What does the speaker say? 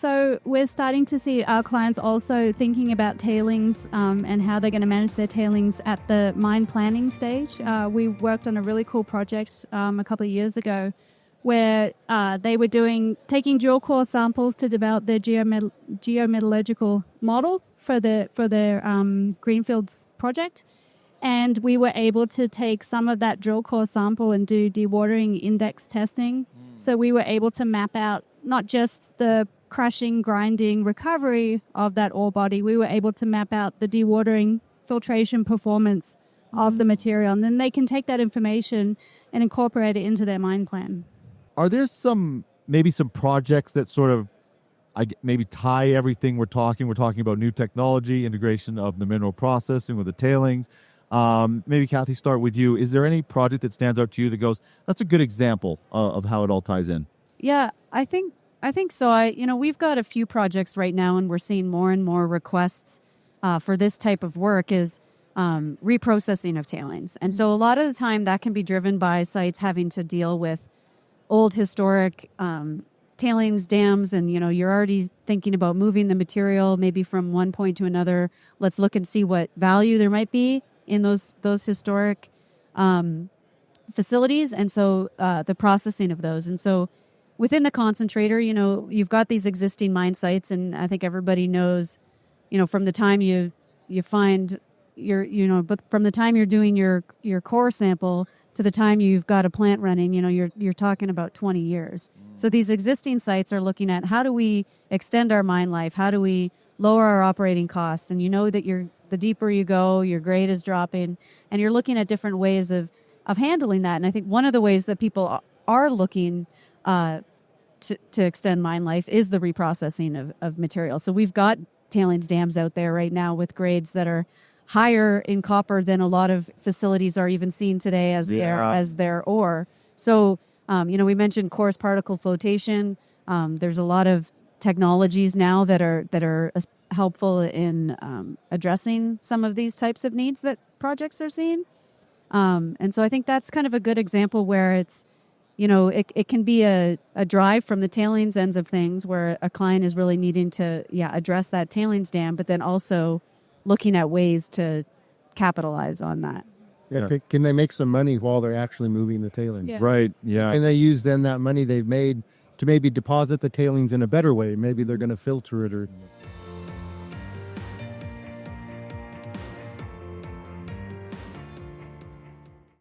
So we're starting to see our clients also thinking about tailings and how they're going to manage their tailings at the mine planning stage. We worked on a really cool project a couple of years ago where they were taking drill core samples to develop their geometallurgical model for their Greenfields project. And we were able to take some of that drill core sample and do dewatering index testing. So we were able to map out not just the crushing, grinding, recovery of that ore body, we were able to map out the dewatering filtration performance of the material. And then they can take that information and incorporate it into their mine plan. Are there maybe some projects that sort of maybe tie everything we're talking about new technology, integration of the mineral processing with the tailings? Maybe Kathy, start with you. Is there any project that stands out to you that goes, that's a good example of how it all ties in? Yeah, I think so. We've got a few projects right now, and we're seeing more and more requests for this type of work is reprocessing of tailings. And so a lot of the time that can be driven by sites having to deal with old historic tailings dams, and you're already thinking about moving the material maybe from one point to another. Let's look and see what value there might be in those historic facilities, and so the processing of those. And so within the concentrator, you've got these existing mine sites, and I think everybody knows, from the time you find but from the time you're doing your core sample to the time you've got a plant running, you're talking about 20 years. So these existing sites are looking at how do we extend our mine life? How do we lower our operating cost? And that the deeper you go, your grade is dropping, and you're looking at different ways of handling that. And I think one of the ways that people are looking to extend mine life is the reprocessing of material. So we've got tailings dams out there right now with grades that are higher in copper than a lot of facilities are even seeing today as their ore. So, we mentioned coarse particle flotation. There's a lot of technologies now that are helpful in addressing some of these types of needs that projects are seeing. And so I think that's kind of a good example where it's, it can be a drive from the tailings ends of things where a client is really needing to, address that tailings dam, but then also looking at ways to capitalize on that. Yeah. Can they make some money while they're actually moving the tailings? Yeah. Right, yeah. And they use then that money they've made to maybe deposit the tailings in a better way. Maybe they're going to filter it or